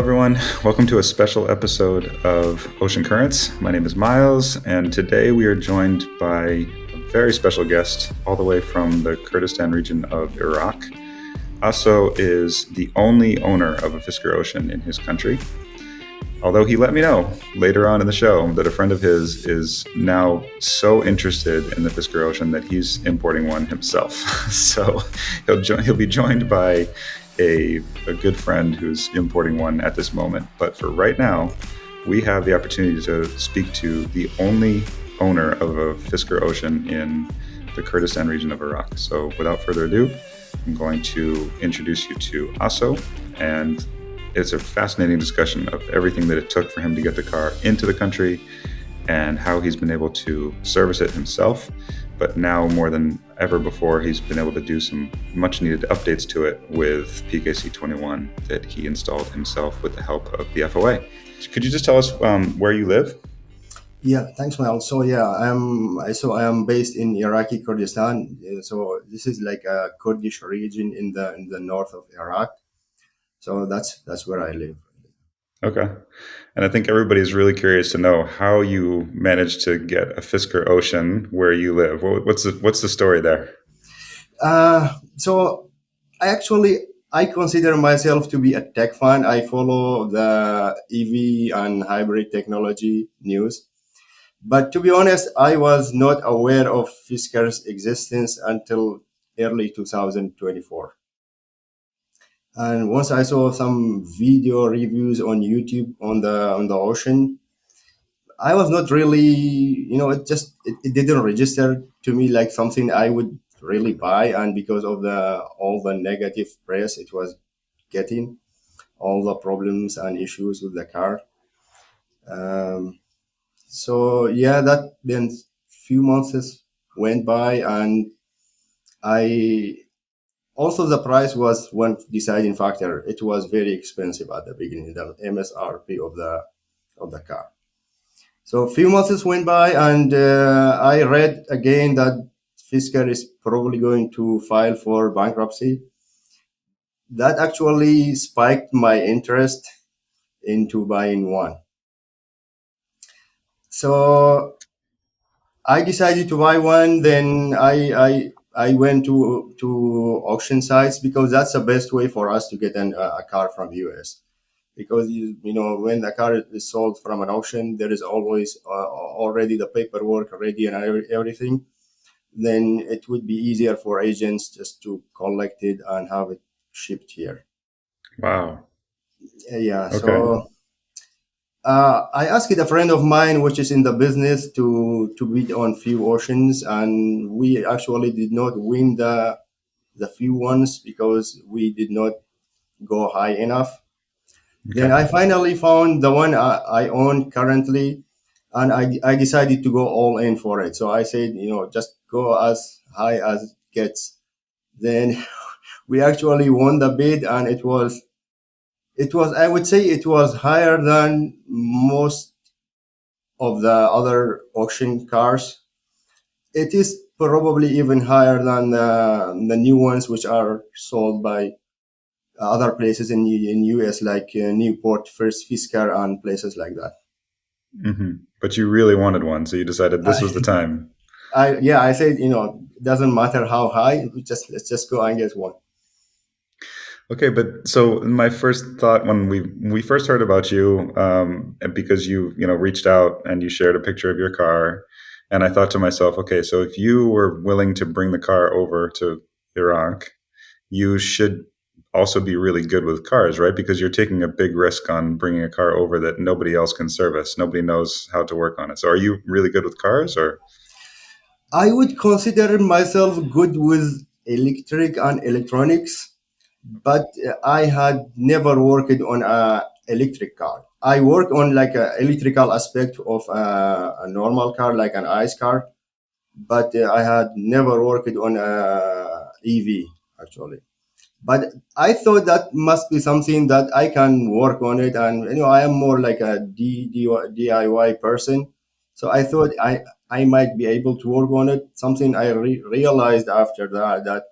everyone. Welcome to a special episode of Ocean Currents. My name is Miles, and today we are joined by a very special guest all the way from the Kurdistan region of Iraq. Aso is the only owner of a Fisker Ocean in his country, although he let me know later on in the show that a friend of his is now so interested in the Fisker Ocean that he's importing one himself. So he'll be joined by a good friend who's importing one at this moment. But for right now, we have the opportunity to speak to the only owner of a Fisker Ocean in the Kurdistan region of Iraq. So without further ado, I'm going to introduce you to Aso, and it's a fascinating discussion of everything that it took for him to get the car into the country and how he's been able to service it himself. But now more than ever before, he's been able to do some much needed updates to it with PKC21 that he installed himself with the help of the FOA. Could you just tell us where you live? Yeah, thanks, Miles. I am based in Iraqi Kurdistan. So this is like a Kurdish region in the north of Iraq. So that's where I live. Okay. And I think everybody's really curious to know how you managed to get a Fisker Ocean where you live. What's the story there? So I consider myself to be a tech fan. I follow the EV and hybrid technology news. But to be honest, I was not aware of Fisker's existence until early 2024. And once I saw some video reviews on YouTube on the ocean, I was not really, it didn't register to me like something I would really buy. And because of the all the negative press it was getting, all the problems and issues with the car. Um, so yeah, that then few months went by, and I also the price was one deciding factor. It was very expensive at the beginning, the MSRP of the car. So a few months went by, and I read again that Fisker is probably going to file for bankruptcy. That actually spiked my interest into buying one. So I decided to buy one. Then I went to auction sites because that's the best way for us to get a car from US. Because you know when the car is sold from an auction, there is always already the paperwork ready and everything. Then it would be easier for agents just to collect it and have it shipped here. Wow. Yeah. Okay. I asked a friend of mine, which is in the business, to bid on few auctions, and we actually did not win the few ones because we did not go high enough. Then Okay. I finally found the one I own currently, and I decided to go all in for it. So I said, just go as high as it gets. Then we actually won the bid, and it was I would say it was higher than most of the other auction cars. It is probably even higher than the new ones which are sold by other places in US like Newport, First Fisker, and places like that. But you really wanted one, so you decided this was the I, time. I said, doesn't matter how high, let's just go and get one. Okay, but so my first thought when we first heard about you, and because you reached out and you shared a picture of your car, and I thought to myself, okay, so if you were willing to bring the car over to Iraq, you should also be really good with cars, right? Because you're taking a big risk on bringing a car over that nobody else can service. Nobody knows how to work on it. So are you really good with cars, or? I would consider myself good with electric and electronics, but I had never worked on a electric car. I work on like a electrical aspect of a normal car, like an ICE car, but I had never worked on a EV actually. But I thought that must be something that I can work on it, and I am more like a DIY person, so I thought I might be able to work on it. Something I realized after that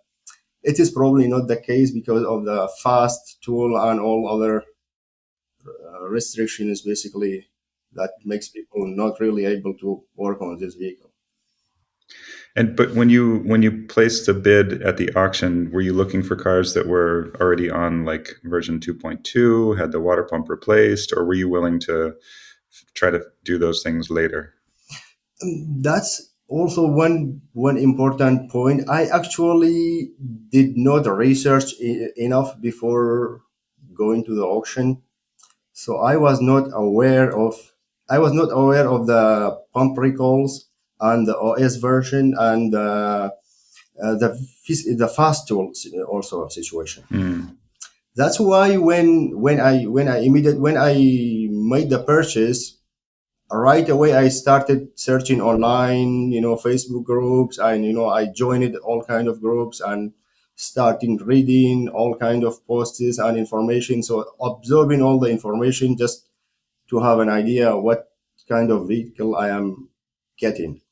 it is probably not the case because of the fast tool and all other restrictions basically that makes people not really able to work on this vehicle. And but when you placed the bid at the auction, were you looking for cars that were already on like version 2.2, had the water pump replaced, or were you willing to try to do those things later? That's also one important point. I actually did not research enough before going to the auction, so I was not aware of the pump recalls and the OS version and the fast tools also situation. Mm. That's why when I made the purchase, right away I started searching online, Facebook groups, and I joined all kind of groups and starting reading all kind of posts and information. So absorbing all the information just to have an idea what kind of vehicle I am getting.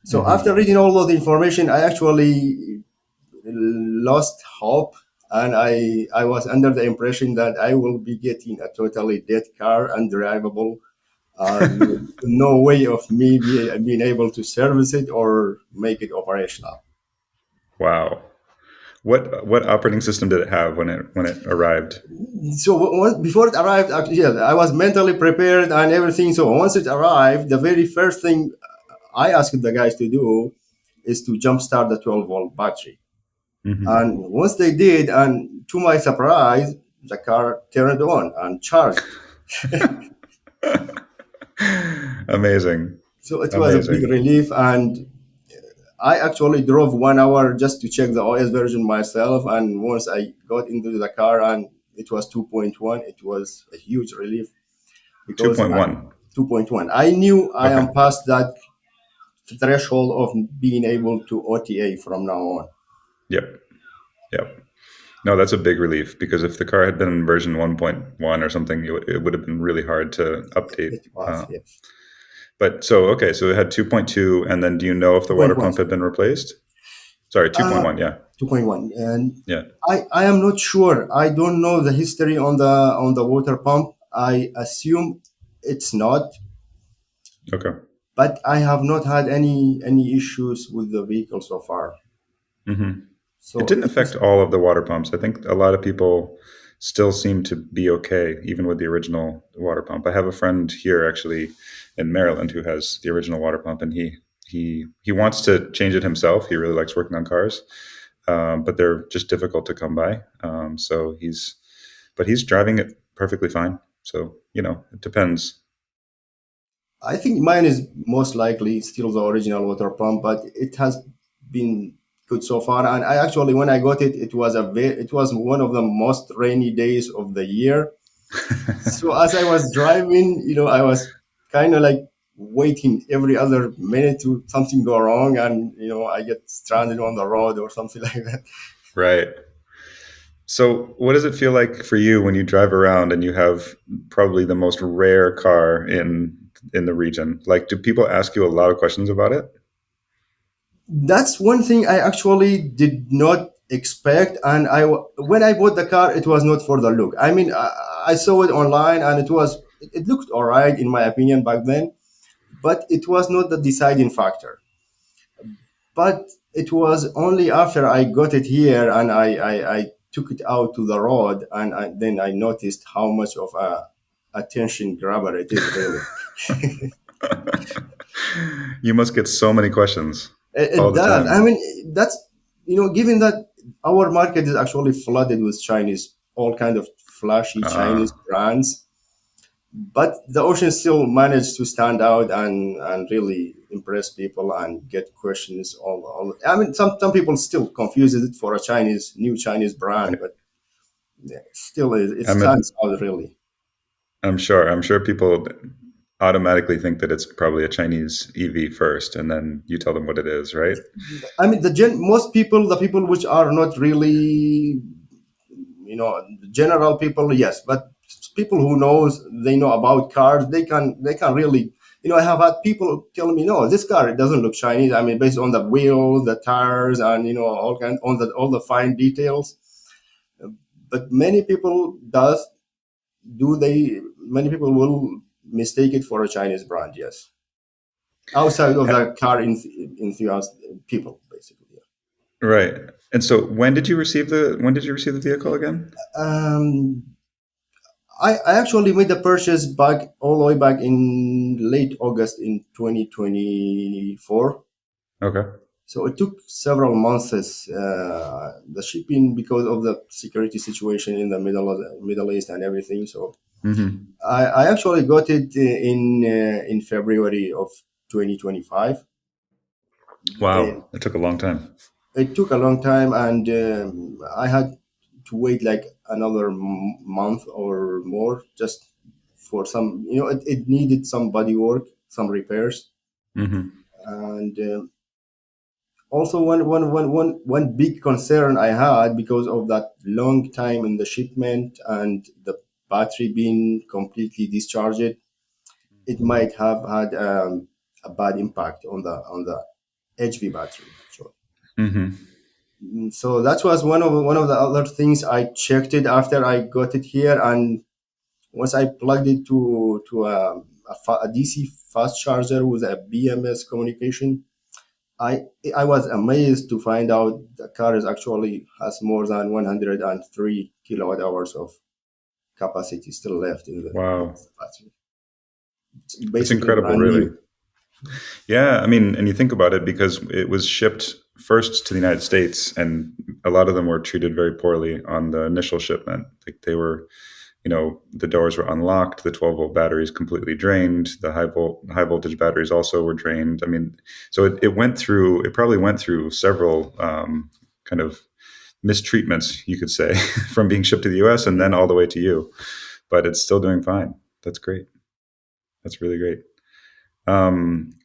So Hmm. after reading all of the information, I actually lost hope, and I was under the impression that I will be getting a totally dead car, undrivable, no way of me being able to service it or make it operational. Wow. What operating system did it have when it arrived? So before it arrived, actually, yeah, I was mentally prepared and everything. So once it arrived, the very first thing I asked the guys to do is to jumpstart the 12-volt battery. Hmm. And once they did, and to my surprise, the car turned on and charged. Amazing. So it was a big Amazing. relief. And I actually drove 1 hour just to check the OS version myself. And once I got into the car and it was 2.1, it was a huge relief because 2.1. 2.1, I knew I Okay. am past that threshold of being able to OTA from now on. Yep. Yep. No, that's a big relief because if the car had been in version 1.1 or something, it would have been really hard to update. It was, Uh, yes. but so, okay, so it had 2.2, and then do you know if the water 2.1, pump had sorry. been replaced? Sorry, Uh, 2.1, yeah. 2.1. And Yeah. I am not sure. I don't know the history on the water pump. I assume it's not, Okay. but I have not had any issues with the vehicle so far. Hmm. It So didn't it affect is. all of the water pumps. I think a lot of people still seem to be okay, even with the original water pump. I have a friend here actually in Maryland who has the original water pump, and he wants to change it himself. He really likes working on cars, but they're just difficult to come by. But he's driving it perfectly fine. So it depends. I think mine is most likely still the original water pump, but it has been good so far. And I actually, when I got it, it was one of the most rainy days of the year. So as I was driving, I was kind of like waiting every other minute to something go wrong, and I get stranded on the road or something like that. Right. So, what does it feel like for you when you drive around and you have probably the most rare car in the region? Like, do people ask you a lot of questions about it? That's one thing I actually did not expect. And when I bought the car, it was not for the look. I mean, I saw it online, and it looked all right in my opinion back then, but it was not the deciding factor. But it was only after I got it here and I took it out to the road, and then I noticed how much of a attention grabber it is really. You must get so many questions all It the does. I time. mean, that's given that our market is actually flooded with Chinese, all kind of flashy Uh, Chinese brands, but the ocean still managed to stand out and really impress people and get questions. All I mean, some people still confuse it for a new Chinese brand, right. but yeah, still it I'm a, stands out really. I'm sure people automatically think that it's probably a Chinese EV first, and then you tell them what it is, right? I mean, most people, the people which are not really, general people, yes, but people who they know about cars, they can really, I have had people tell me, no, this car, it doesn't look Chinese. I mean, based on the wheels, the tires, and all the fine details. But many people does do they? Many people will mistake it for a Chinese brand. Yes, outside of the car enthusiast people, basically. Right. And so when did you receive the vehicle again? Um, I actually made the purchase back all the way back in late August in 2024. Okay. So it took several months. The shipping because of the security situation in the Middle East and everything. So Hmm. I actually got it in February of 2025, and Wow. It took a long time. it took a long time, and I had to wait like another month or more just for some. It needed some body work, some repairs, Hmm. and also one big concern I had because of that long time in the shipment and the battery being completely discharged, it might have had a bad impact on the HV battery actually. Hmm. So that was one of the other things I checked it after I got it here, and once I plugged it to a DC fast charger with a BMS communication, I I was amazed to find out the car is actually has more than 103 kilowatt hours of capacity still left in Wow. its battery. It's It's basically incredible, brand really. new. Yeah, I mean, and you think about it because it was shipped first to the United States, and a lot of them were treated very poorly on the initial shipment. Like they were, the doors were unlocked, the 12-volt batteries completely drained, the high voltage batteries also were drained. I mean, so it probably went through several kind of mistreatments, you could say, from being shipped to the U.S. and then all the way to you. But it's still doing fine. That's great. That's really great.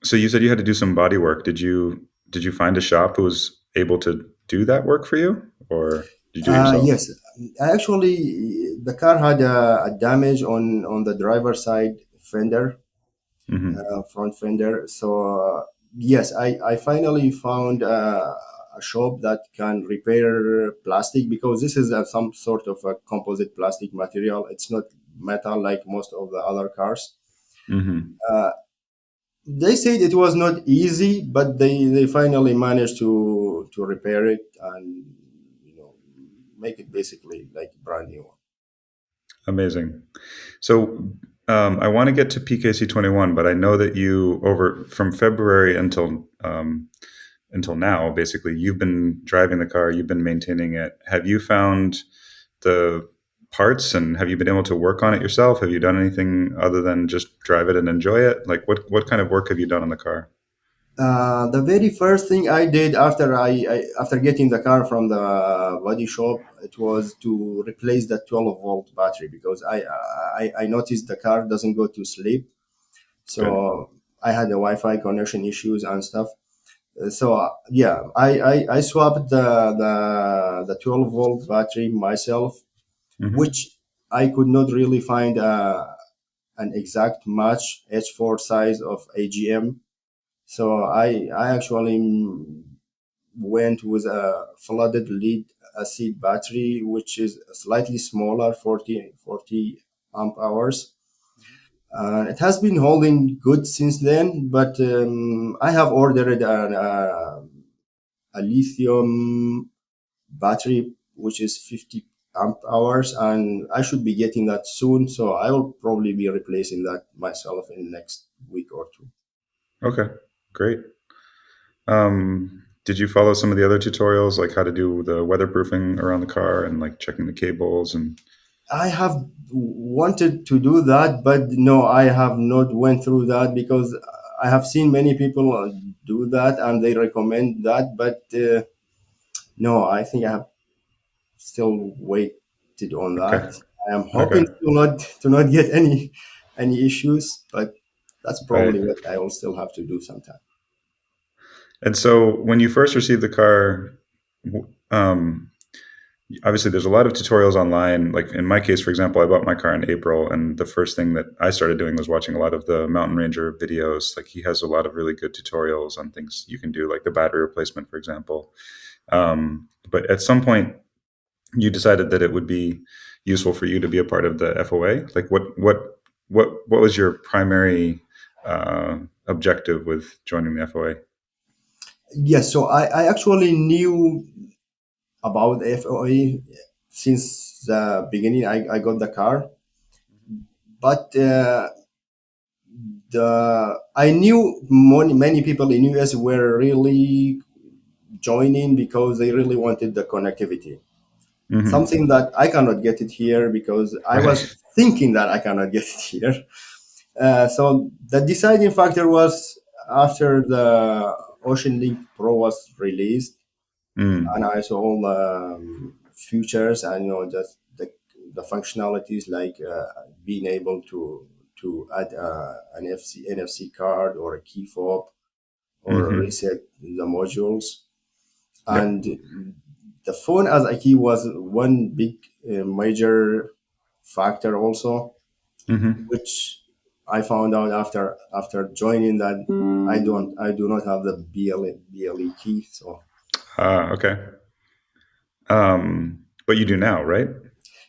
So you said you had to do some body work. Did you find a shop who was able to do that work for you, or did you do it yourself? Yes, actually, the car had a damage on the driver's side fender, Hmm. front fender. So yes, I finally found a shop that can repair plastic because this is some sort of a composite plastic material. It's not metal like most of the other cars. Hmm. Uh, they said it was not easy, but they finally managed to repair it and you know make it basically like brand new. Amazing. So I want to get to PKC 21, but I know that you over from February until now, basically, you've been driving the car, you've been maintaining it. Have you found the parts, and have you been able to work on it yourself? Have you done anything other than just drive it and enjoy it? Like what kind of work have you done on the car? The very first thing I did after after getting the car from the body shop, it was to replace the 12-volt battery because I noticed the car doesn't go to sleep. Good. So I had the Wi-Fi connection issues and stuff. So yeah, I swapped the 12-volt battery myself, Hmm. which I could not really find an exact match H4 size of AGM. So I actually went with a flooded lead acid battery, which is slightly smaller, 40 amp hours. It has been holding good since then, but I have ordered a lithium battery, which is 50 amp hours, and I should be getting that soon. So I will probably be replacing that myself in the next week or two. Okay. Great. Did you follow some of the other tutorials, like how to do the weatherproofing around the car and like checking the cables and? I have wanted to do that, but no, I have not went through that because I have seen many people do that and they recommend that. But no, I think I have still waited on Okay. that. I am hoping Okay. to not get any issues, but that's Right. probably what I will still have to do sometime. And so when you first received the car, um, obviously there's a lot of tutorials online. Like in my case, for example, I bought my car in April, and the first thing that I started doing was watching a lot of the Mountain Ranger videos. Like he has a lot of really good tutorials on things you can do, like the battery replacement, for example. But at some point, you decided that it would be useful for you to be a part of the FOA? Like what was your primary objective with joining the FOA? Yes, so I actually knew about FOA since the beginning. I got the car, but the I knew many people in US were really joining because they really wanted the connectivity. Hmm. Something that I cannot get it here because I was Right. thinking that I cannot get it here. So the deciding factor was after the Ocean Link Pro was released, and Mm. I saw all the features and just the functionalities like being able to add an NFC card or a key fob or Hmm. reset the modules. Yep. And the phone as a key was one big major factor also, Hmm. which I found out after joining that I do not have the BLE key. So Okay. But you do now, right?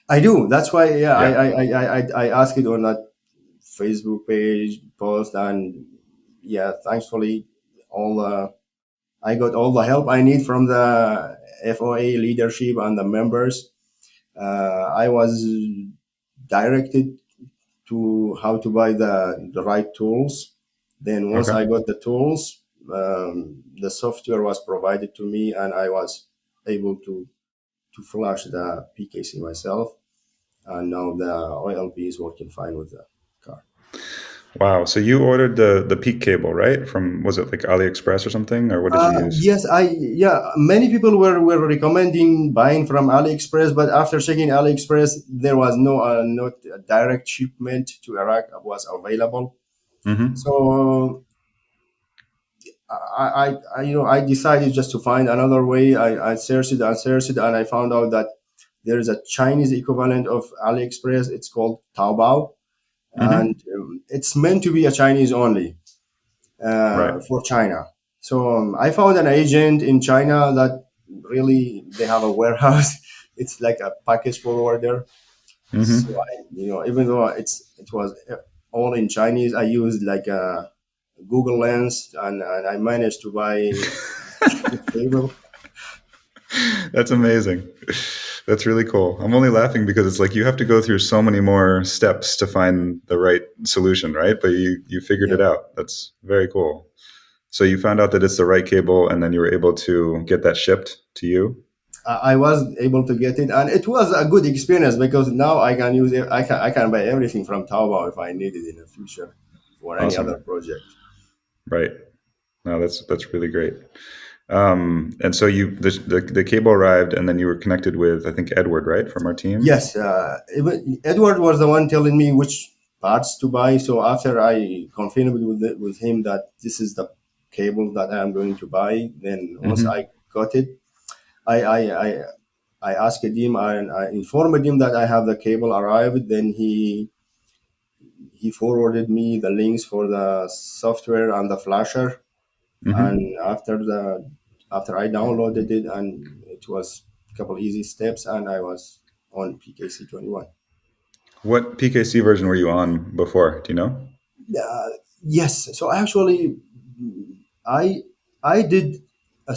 I do. That's why, yeah, Yeah. I asked it on that Facebook page post, and yeah, thankfully, all I got all the help I need from the FOA leadership and the members. I was directed to how to buy the right tools. Then once I Okay. got the tools, the software was provided to me, and I was able to flash the PKC myself. And now the OLP is working fine with the car. Wow. So you ordered the peak cable, right? From, was it like AliExpress or something, or what did you use? Yes, many people were recommending buying from AliExpress, but after checking AliExpress, there was not a direct shipment to Iraq was available. Hmm. So I decided just to find another way. I searched it and searched it, and I found out that there is a Chinese equivalent of AliExpress. It's called Taobao, and Hmm. it's meant to be a Chinese only Right. for China. So I found an agent in China that really they have a warehouse. It's like a package forwarder. So Hmm. even though it was all in Chinese, I used like a Google Lens, and I managed to buy the cable. That's amazing. That's really cool. I'm only laughing because it's like you have to go through so many more steps to find the right solution, right? But you figured it Yeah, out. That's very cool. So you found out that it's the right cable, and then you were able to get that shipped to you. I was able to get it, and it was a good experience because now I can use it. I can buy everything from Taobao if I need it in the future for any other Awesome. project. Right. No, that's really great. And so the cable arrived, and then you were connected with, I think, Edward, right, from our team. Yes, Edward was the one telling me which parts to buy. So after I confirmed with him that this is the cable that I am going to buy, then once I Hmm. got it, I I I, I asked him and I informed him that I have the cable arrived. Then he forwarded me the links for the software and the flasher. Hmm. And after I downloaded it, and it was a couple easy steps, and I was on PKC 21. What PKC version were you on before? Do you know? Uh, yes. So actually, I I did a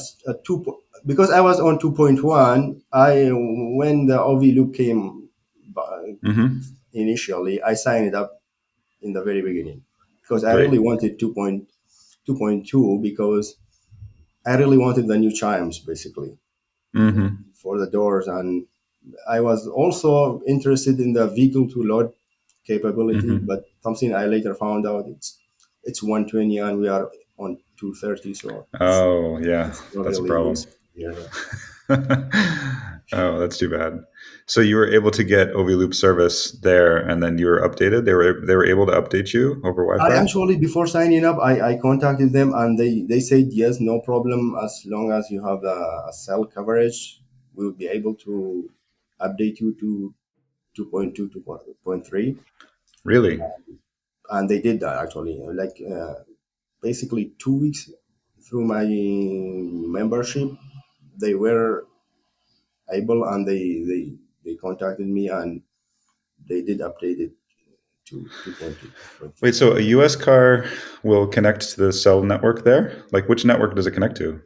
because I was on 2.1. I when the OV loop came Hmm. initially, I signed it up in the very beginning because I Right. really wanted 2.2 because I really wanted the new chimes basically Hmm. for the doors, and I was also interested in the vehicle to load capability, Hmm. but something I later found out it's 120 and we are on 230, so Oh, yeah, it's not that's a really problem. useful here. Yeah. Oh, that's too bad. So you were able to get OV Loop service there, and then you were updated. They were able to update you over I Wi-Fi. actually before signing up, I contacted them and they said yes, no problem as long as you have a cell coverage, we will be able to update you to 2.2 to 2.3, Really? and they did that actually like basically 2 weeks through my membership they were able and they contacted me and they did update it to 2.2.3. Wait, so a US car will connect to the cell network there? Like which network does it connect to?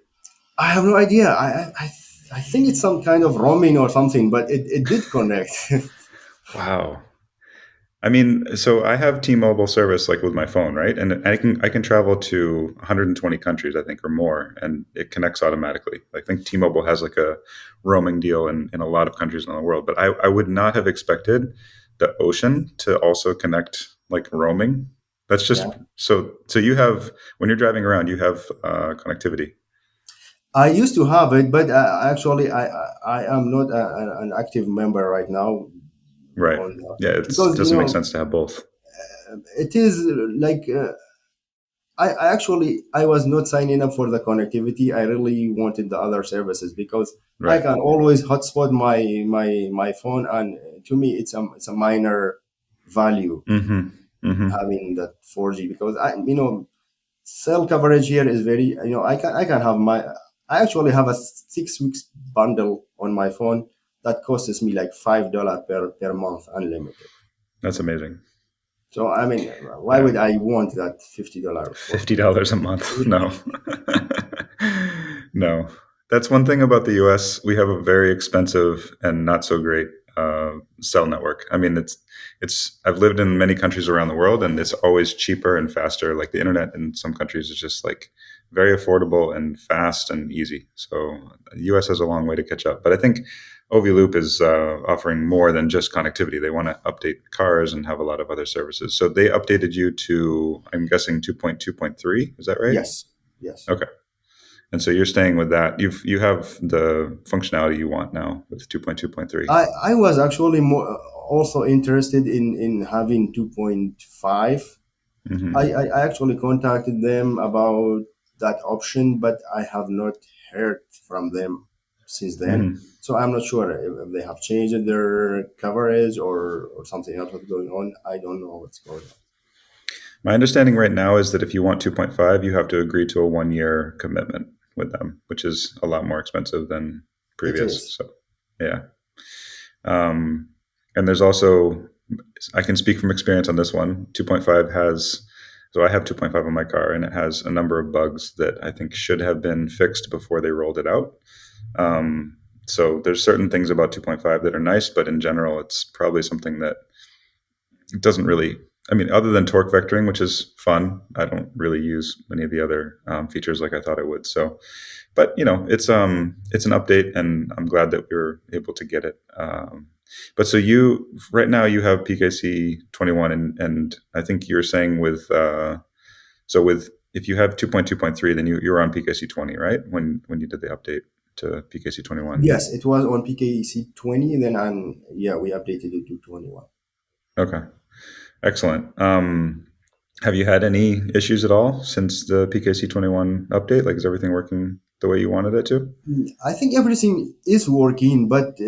I have no idea. I think it's some kind of roaming or something, but it did connect. Wow. I mean, so I have T-Mobile service like with my phone, right? And I can travel to 120 countries, I think, or more, and it connects automatically. I think T-Mobile has like a roaming deal in a lot of countries in the world, but I would not have expected the ocean to also connect like roaming. That's just Yeah. so you have when you're driving around, you have connectivity, I used to have it, but actually, I am not an active member right now right? on Yeah, it because doesn't make sense to have both, it is like I actually I was not signing up for the connectivity. I really wanted the other services because I right? can always hotspot my phone, and to me it's a minor value Mm-hmm. Mm-hmm. having that 4G because cell coverage here is very I can have my I actually have a 6 weeks bundle on my phone that costs me like $5 per month unlimited. That's amazing. So I mean, why Yeah. would I want that $50 for $50 a month. No. No. That's one thing about the US. We have a very expensive and not so great cell network. I mean, it's I've lived in many countries around the world and it's always cheaper and faster. Like the internet in some countries is just like very affordable and fast and easy. So the US has a long way to catch up. But I think Loop is offering more than just connectivity. They want to update cars and have a lot of other services. So they updated you to, I'm guessing, 2.2.3. Is that right? yes, yes. Okay. And so you're staying with that. You have the functionality you want now with 2.2.3. I was actually more also interested in having 2.5. Mm-hmm. I actually contacted them about that option, but I have not heard from them since then. Mm-hmm. So I'm not sure if they have changed their coverage or something else was going on. I don't know what's going on. My understanding right now is that if you want 2.5, you have to agree to a 1 year commitment with them, which is a lot more expensive than It previous. is. So, yeah. Um, and there's also, I can speak from experience on this one. 2.5 has, so I have 2.5 on my car, and it has a number of bugs that I think should have been fixed before they rolled it out. Um, so there's certain things about 2.5 that are nice, but in general, it's probably something that it doesn't really. I mean, other than torque vectoring, which is fun, I don't really use many of the other features like I thought I would. So, but it's an update, and I'm glad that we were able to get it. But so you right now you have PKC 21, and I think you're saying with so with if you have 2.2.3, then you're on PKC 20, right? When you did the update to PKC 21. Yes, it was on PKC 20. Then yeah, we updated it to 21. Okay, excellent. Have you had any issues at all since the PKC 21 update? Like, is everything working the way you wanted it to? I think everything is working, but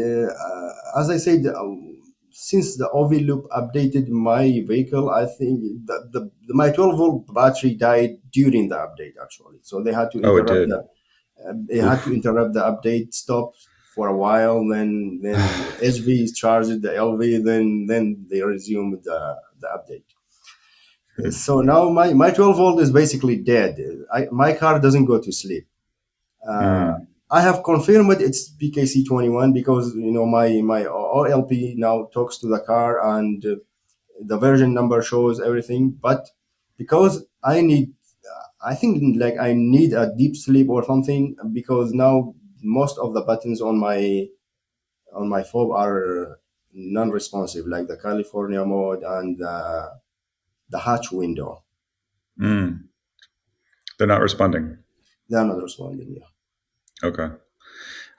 as I said, since the OV loop updated my vehicle, I think my 12-volt battery died during the update actually. So Oh, it did. they had to Oof. interrupt the update, stop for a while, then HV is charged the LV, then they resumed the update. So now my 12-volt is basically dead. My car doesn't go to sleep. Uh, Mm. I have confirmed it's PKC 21 because my OLP now talks to the car and the version number shows everything. But because I think like I need a deep sleep or something because now most of the buttons on my phone are non-responsive, like the California mode and the hatch window. Mm. They're not responding. They are not responding. Yeah. Okay.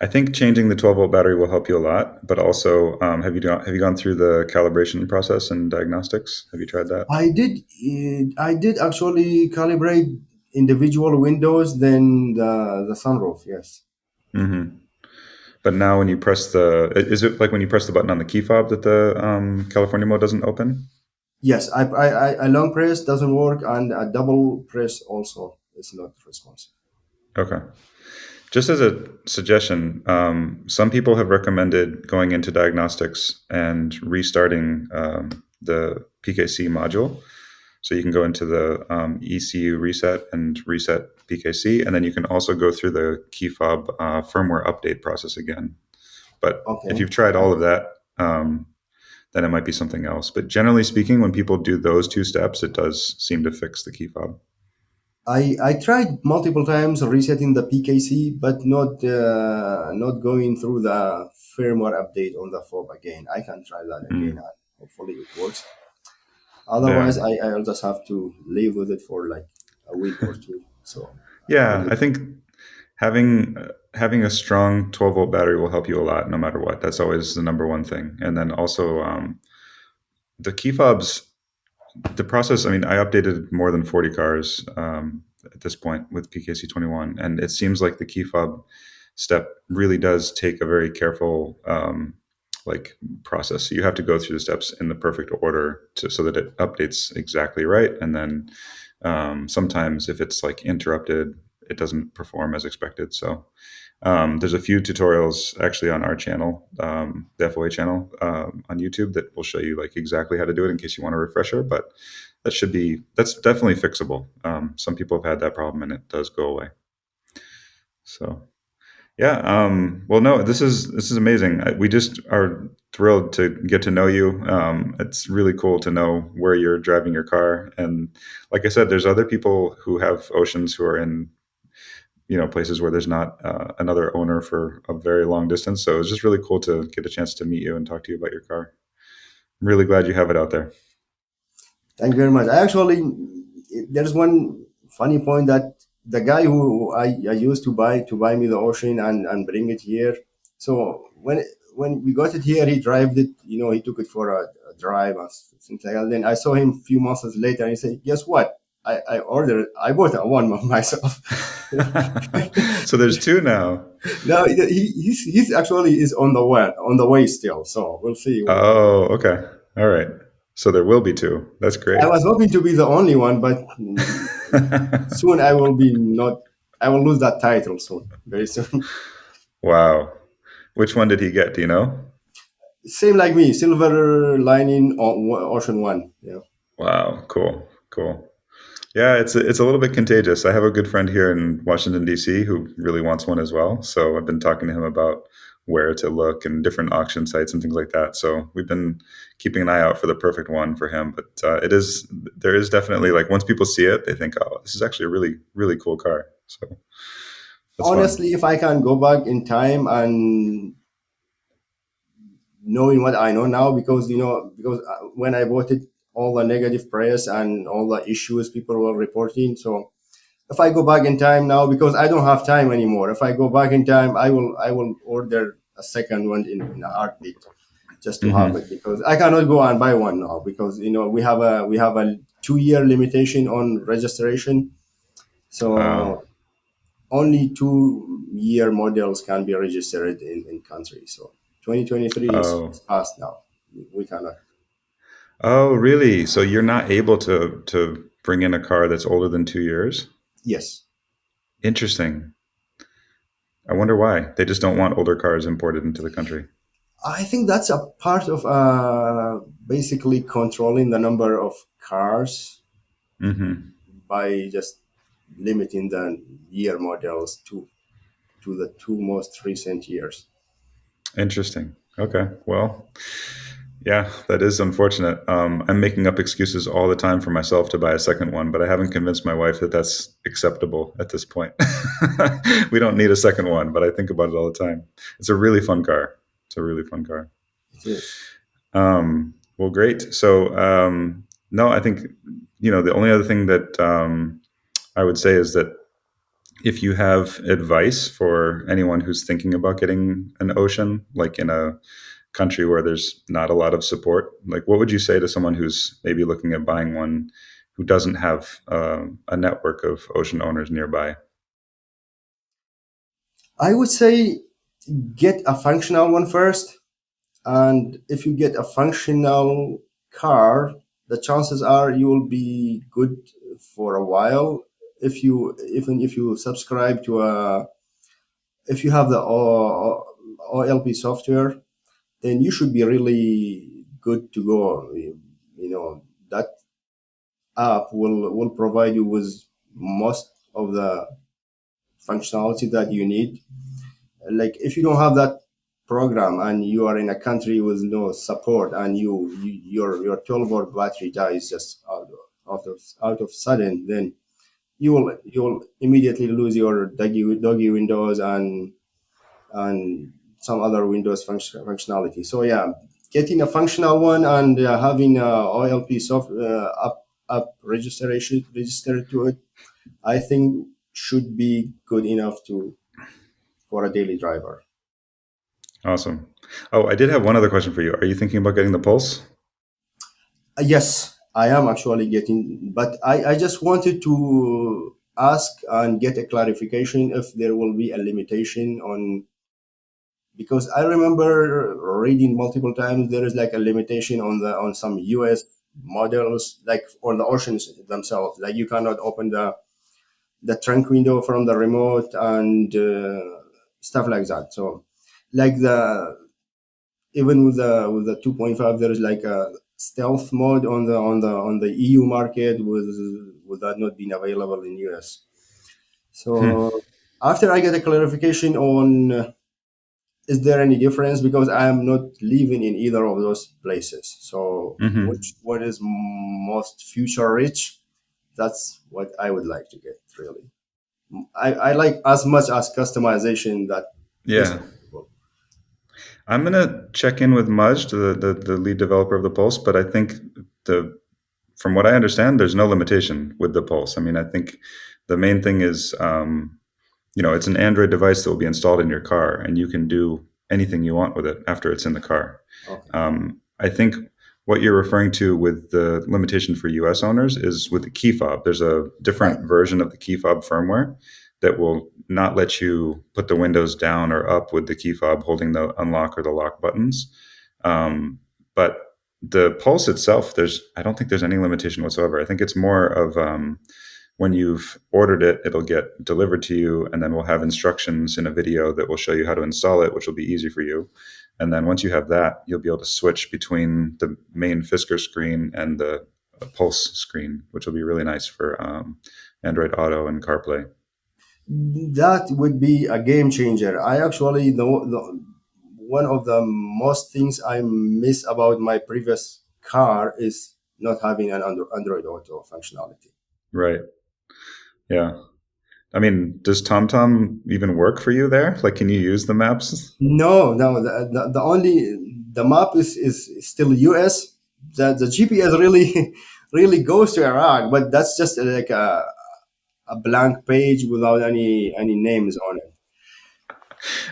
I think changing the 12-volt battery will help you a lot, but also have you gone through the calibration process and diagnostics? Have you tried that? I did actually calibrate individual windows, then the sunroof. Yes, Hmm. But now when you press is it like when you press the button on the key fob that the California mode doesn't open? yes. A long press doesn't work, and a double press also is not responsive. Okay. Just as a suggestion, some people have recommended going into diagnostics and restarting the PKC module. So you can go into the ECU reset and reset PKC, and then you can also go through the key fob firmware update process again. But if Okay. you've tried all of that, then it might be something else. But generally speaking, when people do those two steps, it does seem to fix the key fob. I tried multiple times resetting the PKC, but not going through the firmware update on the fob again. I can try that again. Mm. And hopefully it works. Yeah. Otherwise, I'll just have to live with it for like a week or two. So I Yeah, need. I think having a strong 12-volt battery will help you a lot, no matter what. That's always the number one thing. And then also the key fobs, the process. I mean, I updated more than 40 cars at this point with PKC 21, and it seems like the key fob step really does take a very careful like process. So you have to go through the steps in the perfect order so that it updates exactly right, and then sometimes if it's like interrupted, it doesn't perform as expected. So there's a few tutorials actually on our channel, the FOA channel on YouTube, that will show you like exactly how to do it in case you want a refresher. But that's definitely fixable. Some people have had that problem and it does go away. So yeah. Well, no, this is amazing. We just are thrilled to get to know you. It's really cool to know where you're driving your car, and like I said, there's other people who have Oceans who are in places where there's not another owner for a very long distance. So it's just really cool to get a chance to meet you and talk to you about your car. I'm really glad you have it out there. Thank you very much. I actually, there's one funny point that the guy who I used to buy me the Ocean and bring it here. So when we got it here, he drove it. He took it for a drive or things like that. Then I saw him a few months later, and he said, "Guess what? I bought a one myself." So there's two now. No, he's actually is on the way still. So we'll see. Oh, okay. All right. So there will be two. That's I great. was hoping to be the only one, but soon I will be not. I will lose that title soon, very soon. Wow. Which one did he get? Do you know? Same like me, silver lining on Ocean One. Yeah. Wow. Cool. Cool. Yeah, it's a little bit contagious. I have a good friend here in Washington D.C. who really wants one as well. So I've been talking to him about where to look and different auction sites and things like that. So we've been keeping an eye out for the perfect one for him. But there is definitely like once people see it, they think, oh, this is actually a really really cool car. So that's fun. Honestly, if I can go back in time and knowing what I know now, because when I bought it, all the negative press and all the issues people were reporting. So if I go back in time now, because I don't have time anymore, if I go back in time, I will order a second one in a heartbeat just to have Hmm. it, because I cannot go and buy one now, because we have a 2 year limitation on registration. Wow. So only 2 year models can be registered in country. So 2023 is Oh. past now. We cannot. Oh, really? So you're not able to bring in a car that's older than 2 years? Yes. Interesting. I wonder why. They just don't want older cars imported into the country. I think that's a part of basically controlling the number of cars Hmm. by just limiting the year models to the two most recent years. Interesting. Okay. Well, yeah, that is unfortunate. I'm making up excuses all the time for myself to buy a second one, but I haven't convinced my wife that that's acceptable at this point. We don't need a second one, but I think about it all the time. It's a really fun car. It's a really fun car. It is. Well, great. So, no, I think, the only other thing that I would say is that if you have advice for anyone who's thinking about getting an Ocean, like in a country where there's not a lot of support, like what would you say to someone who's maybe looking at buying one who doesn't have a network of Ocean owners nearby? I would say get a functional one first. And if you get a functional car, the chances are you will be good for a while. If you subscribe to if you have the OLP software, then you should be really good to go. That app will provide you with most of the functionality that you need. Like if you don't have that program and you are in a country with no support, and your 12-volt battery dies just out of sudden, then you'll immediately lose your doggy windows and some other Windows functionality. So yeah, getting a functional one and having OLP app registration registered to it, I think should be good enough to for a daily driver. Awesome. Oh, I did have one other question for you. Are you thinking about getting the Pulse? Yes, I am actually getting, but I just wanted to ask and get a clarification if there will be a limitation on, because I remember reading multiple times there is like a limitation on some US models, like on the Oceans themselves, like you cannot open the trunk window from the remote and stuff like that. So like the even with the 2.5, there is like a stealth mode on the EU market, with that not being available in US. Hmm. So after I get a clarification on is there any difference, because I am not living in either of those places. So Hmm. which one is most future rich? That's what I would like to get, really. I like as much as customization that is Yeah. possible. I'm gonna check in with Majd, the lead developer of the Pulse, but I think the from what I understand, there's no limitation with the Pulse. I mean, I think the main thing is, it's an Android device that will be installed in your car, and you can do anything you want with it after it's in the car. Okay. I think what you're referring to with the limitation for US owners is with the key fob. There's a Right. different version of the key fob firmware that will not let you put the windows down or up with the key fob holding the unlock or the lock buttons. But the Pulse itself, I don't think there's any limitation whatsoever. I think it's more of when you've ordered it, it'll get delivered to you, and then we'll have instructions in a video that will show you how to install it, which will be easy for you. And then once you have that, you'll be able to switch between the main Fisker screen and the Pulse screen, which will be really nice for Android Auto and CarPlay. That would be a game changer. I actually the one of the most things I miss about my previous car is not having an Android Auto functionality. Right. Yeah. I mean, does TomTom even work for you there? Like, can you use the maps? No, no. The only the map is still US. The GPS really really goes to Iraq, but that's just like a blank page without any names on it.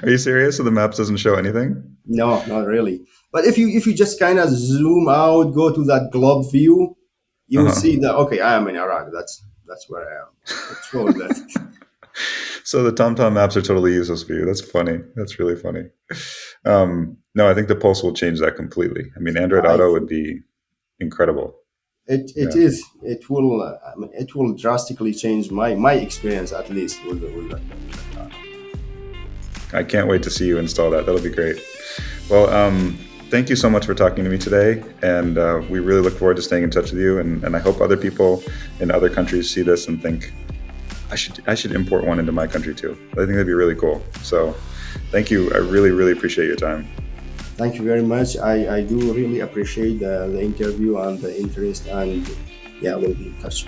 Are you serious? So the maps doesn't show anything? No, not really. But if you just kind of zoom out, go to that globe view, you Uh will huh. see that okay, I am in Iraq. That's where I am. It shows that. So the TomTom maps are totally useless for you. That's funny. That's really funny. No, I think the Pulse will change that completely. I mean, Android I Auto would think be incredible. it Yeah. is. It will. I mean, it will drastically change my experience, at least with the car. I can't wait to see you install that. That'll be great. Well, thank you so much for talking to me today. And we really look forward to staying in touch with you. And I hope other people in other countries see this and think, I should import one into my country too. I think that'd be really cool. So thank you. I really, really appreciate your time. Thank you very much. I do really appreciate the interview and the interest, and yeah, we'll be in touch.